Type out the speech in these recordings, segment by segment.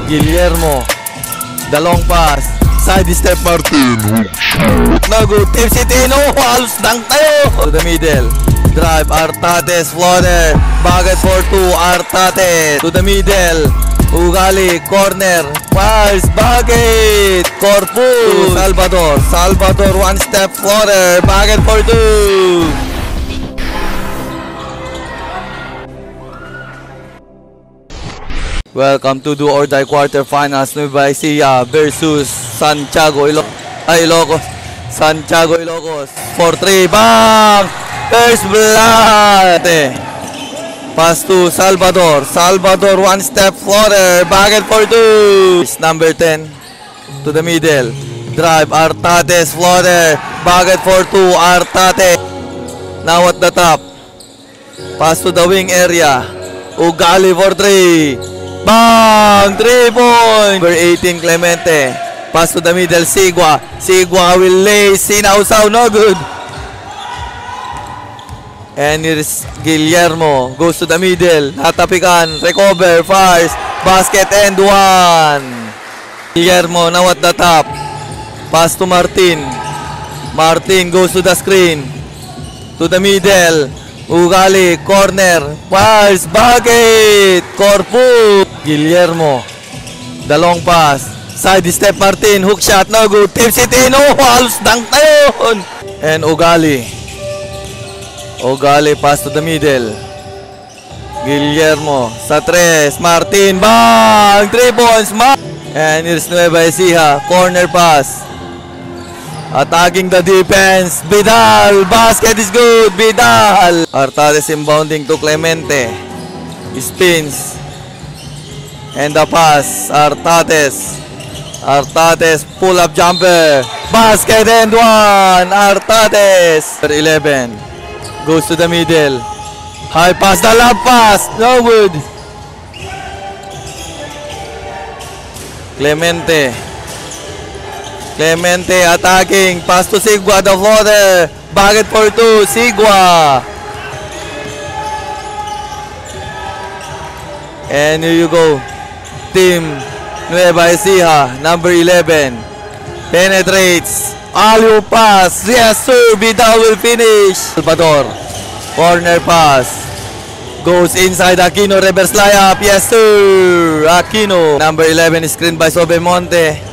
Guillermo. The long pass. Side step Martin. No good. Team City. No. Halos dunk tayo. To the middle. Drive. Artates. Floater. Bagat for 2. Artates. To the middle. Ugali. Corner. Fires. Bagat. Corpus. Salvador. Salvador. One step. Floater. Bagat for 2. Welcome to Do or Die quarterfinals. Nueva Ecija versus Santiago Ilocos. Santiago Ilocos. 4-3. Bang! First blood. Pass to Salvador. Salvador, one step floater. Bagged for 2. It's number 10. To the middle. Drive. Artates floater. Bagged for 2. Artates. Now at the top. Pass to the wing area. Ugali for 3. Bang! 3 points! Number 18, Clemente. Pass to the middle, Sigua. Sigua will lay. Sinausaw, no good. And here's Guillermo. Goes to the middle. Natapikan. Recover. Fires. Basket and 1. Guillermo now at the top. Pass to Martin. Martin goes to the screen. To the middle. Ugali, corner, fires, bucket, Corpus, Guillermo, the long pass, side step Martin, hook shot, no good, Team City, no, halos dunk tayo, and Ugali, pass to the middle, Guillermo, sa 3, Martin, bang, 3 points, and here's Nueva Ecija, corner pass, attacking the defense. Vidal. Basket is good. Vidal. Artates inbounding to Clemente. Spins. And the pass. Artates. Artates. Pull up jumper. Basket and 1. Artates. 11. Goes to the middle. High pass. The lob pass. No good. Clemente. Clemente attacking. Pass to Sigua, the floater. Bagged for 2. Sigua. And here you go. Team Nueva Ecija, number 11. Penetrates. Alley-oop pass. Yes, sir. Vidal will finish. Salvador. Corner pass. Goes inside Aquino. Reverse layup. Yes, sir. Aquino. Number 11 is screened by Sobemonte.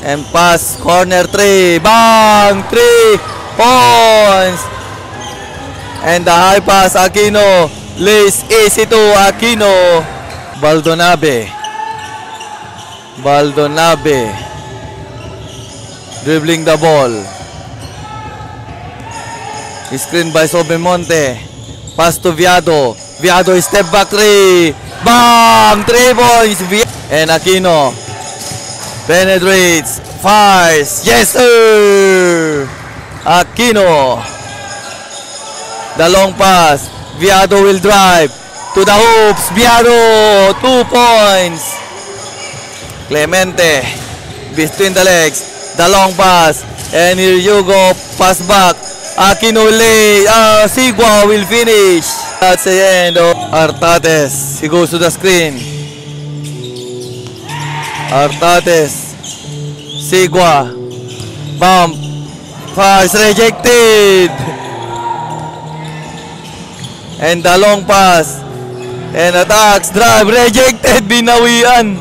And pass, corner 3, bang, 3 points. And the high pass, Aquino, lays easy to Aquino. Baldonabe. Dribbling the ball. Screen by Sobemonte. Pass to Viado. Viado, step back 3. Bang, 3 points. And Aquino. Penetrates, fires, yes sir! Aquino. The long pass, Viado will drive to the hoops, Viado, 2 points. Clemente, between the legs, the long pass, and here you go, pass back, Aquino lay, Sigua will finish. That's the end of Artates, he goes to the screen. Artates, Sigua, bump, pass rejected, and the long pass, and attacks, drive, rejected, binawian,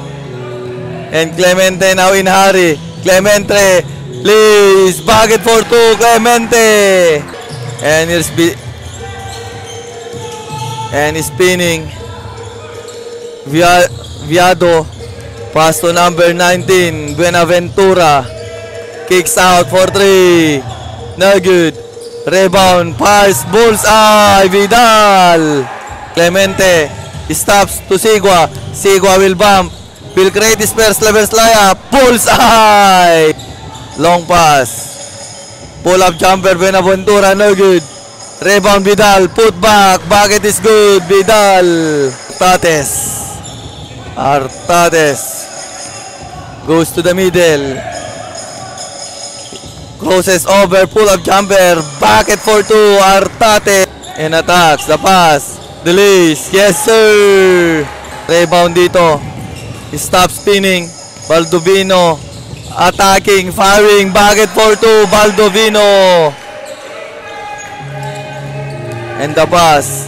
and Clemente now in hurry, Clemente, please, bucket for 2, Clemente, and here's spinning, Viado. Pass to number 19, Buenaventura. Kicks out for 3. No good. Rebound, pass, bullseye, Vidal. Clemente stops to Sigua. Sigua will bump. Will create his first level layup. Bullseye. Long pass. Pull up jumper, Buenaventura, no good. Rebound, Vidal. Put back. Bucket is good. Vidal. Artates. Goes to the middle. Crosses over. Pull up jumper. Bucket for 2. Artates. And attacks. The pass. Delays. Yes, sir. Rebound dito. Stop spinning. Baldovino. Attacking. Firing. Bucket for 2. Baldovino. And the pass.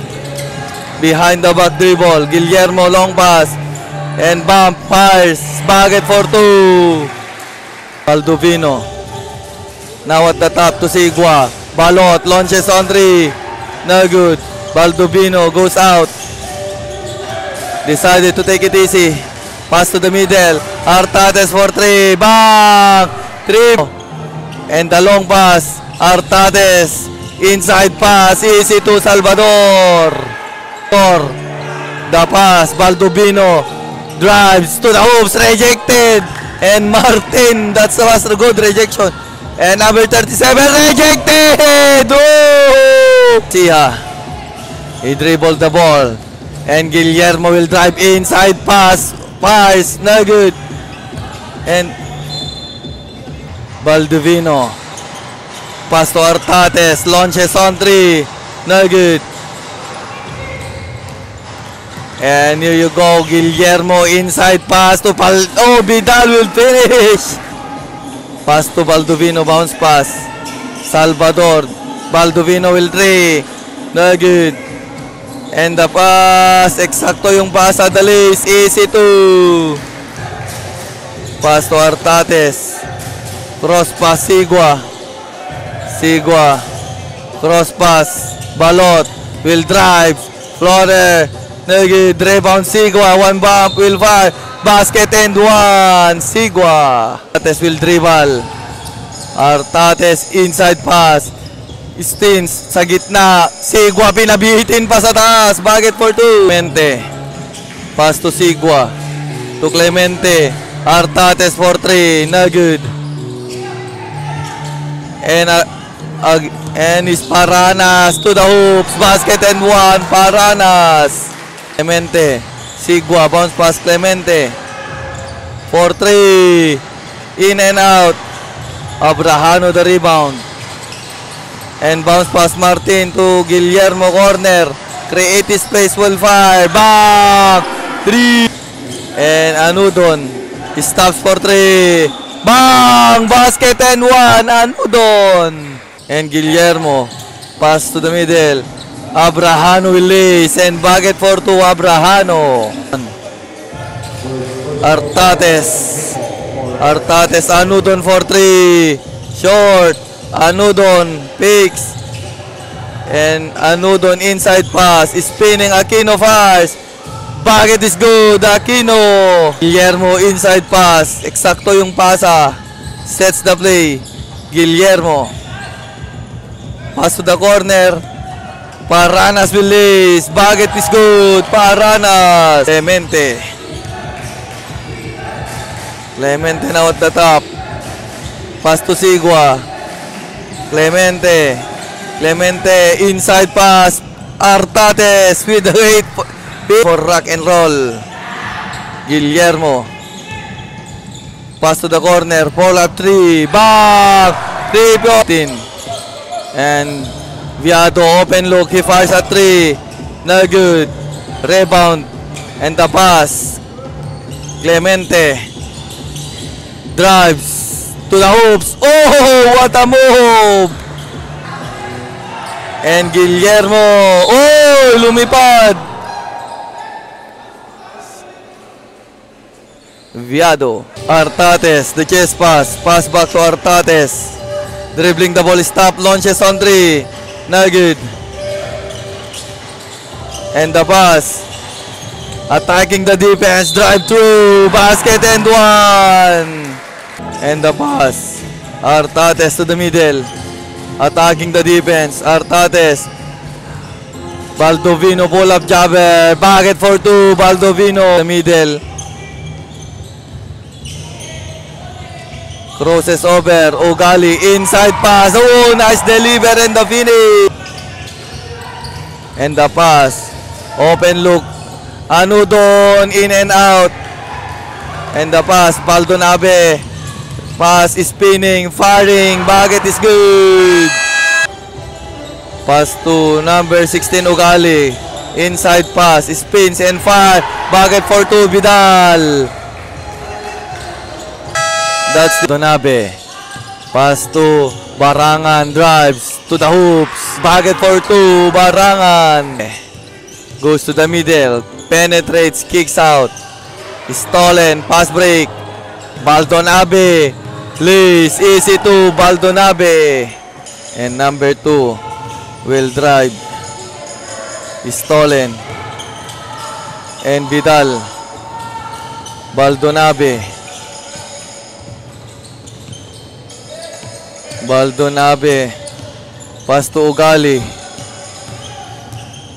Behind the back dribble. Guillermo long pass. And bump. Fires. Bucket for 2. Baldovino. Now at the top to Sigua. Balot. Launches on 3. No good. Baldovino goes out. Decided to take it easy. Pass to the middle. Artates for 3. Bang! 3. And the long pass. Artates. Inside pass. Easy to Salvador. The pass. Baldovino. Drives to the hoops. Rejected. And Martin. That was a good rejection. And number 37. Rejected. Oh! Siha. He dribbled the ball. And Guillermo will drive inside pass. Pass. No good. And Baldovino. Pass to Artates. Launches on 3. No good. And here you go. Guillermo inside pass to Vidal will finish. Pass to Baldovino. Bounce pass. Salvador. Baldovino will 3. No good. And the pass, eksakto yung pass sa Dalis, easy to. Pass to Artates. Cross pass, Sigua. Sigua. Cross pass, Balot. Will drive. Floater. Nagid, rebound, Sigua. One bump, will fire. Basket and 1. Sigua. Artates will dribble. Artates inside pass. Stins sa gitna. Sigua pinabihitin pa sa taas. Bucket for 2. Clemente. Pass to Sigua. To Clemente. Artates for 3. No good. And is Paranas to the hoops. Basket and 1. Paranas. Clemente. Sigua. Bounce pass Clemente. For 3. In and out. Abrahano the rebound. And bounce pass Martin to Guillermo corner. Creative space will fire. Back. 3. And Anudon. He stops for 3. Bang! Basket and 1. Anudon. And Guillermo. Pass to the middle. Abrahano will lace. And bucket for 2. Abrahano. Artates. Artates. Anudon for 3. Short. Anudon picks. And Anudon inside pass. Spinning. Aquino fires. Bucket is good. Aquino. Guillermo inside pass. Eksakto yung pasa. Sets the play. Guillermo. Pass to the corner. Paranas will lace. Bucket is good. Paranas. Clemente. Clemente now at the top. Pass to Sigua. Clemente. Clemente inside pass. Artates with the weight for rock and roll. Guillermo. Pass to the corner. Pull up 3. Back. 3. And Viado open look. He fires at 3. No good. Rebound. And the pass. Clemente. Drives. To the hoops. Oh, what a move! And Guillermo. Oh, lumipad. Viado. Artates. The chest pass. Pass back to Artates. Dribbling the ball. Stop. Launches on 3. No good. And the pass. Attacking the defense. Drive through. Basket and 1. And the pass. Artates to the middle. Attacking the defense. Artates. Baldovino pull up jabber. Bucket for 2. Baldovino. The middle. Crosses over. Ugali. Inside pass. Oh, nice deliver and the finish. And the pass. Open look. Anudon. In and out. And the pass. Baldonabe. Pass is spinning, firing, bucket is good. Pass to number 16 Ugali. Inside pass, spins and fire. Bucket for 2, Vidal. That's Donabe. Pass to Barangan, drives to the hoops. Bucket for 2, Barangan. Goes to the middle, penetrates, kicks out. Stolen, pass break. Baldonabe. Lays, easy to Baldonabe. And number 2 will drive. Stolen. And Vidal. Baldonabe. Baldonabe. Pass to Ugali.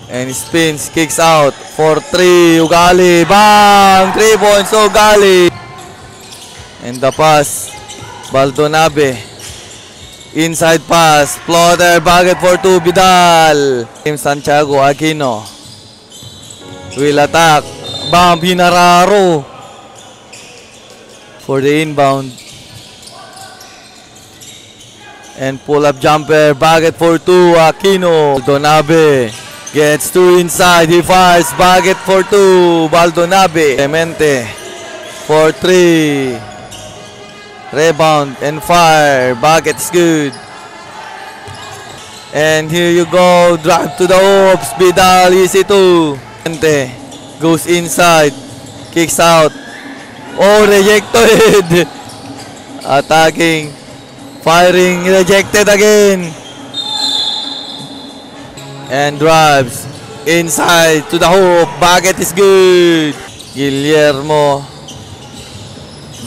And spins, kicks out for 3. Ugali. Bang! 3 points, Ugali. And the pass. Baldonabe. Inside pass. Floater. Bucket for 2. Vidal. Santiago Aquino. Will attack. Bam! Hinararo. For the inbound. And pull-up jumper. Bucket for 2. Aquino. Baldonabe. Gets 2 inside. He fires. Bucket for 2. Baldonabe. Clemente. For 3. Rebound and fire. Bucket's good. And here you go. Drive to the hoops. Vidal. Easy 2. Clemente. Goes inside. Kicks out. Oh, rejected. Attacking. Firing. Rejected again. And drives inside to the hoop. Bucket is good. Guillermo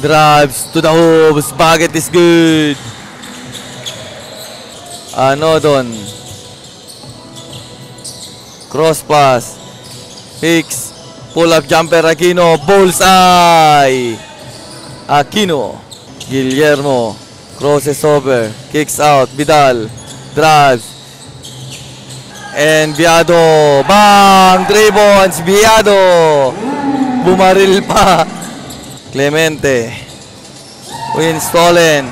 drives to the hoops. Bucket is good. Anodon. Cross pass. Hicks. Pull up jumper. Aquino. Bullseye. Aquino. Guillermo. Crosses over. Kicks out. Vidal. Drives. And Viado. Bang! 3 points. Viado. Bumaril pa. Clemente. Win stolen.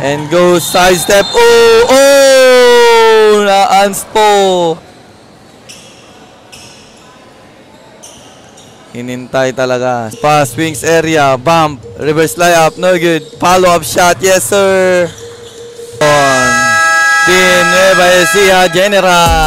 And goes side step. Oh! Na-anspo. Hinintay talaga. Pass, wings area. Bump. Reverse layup. No good. Follow-up shot. Yes, sir. Team Nueva Ecija General.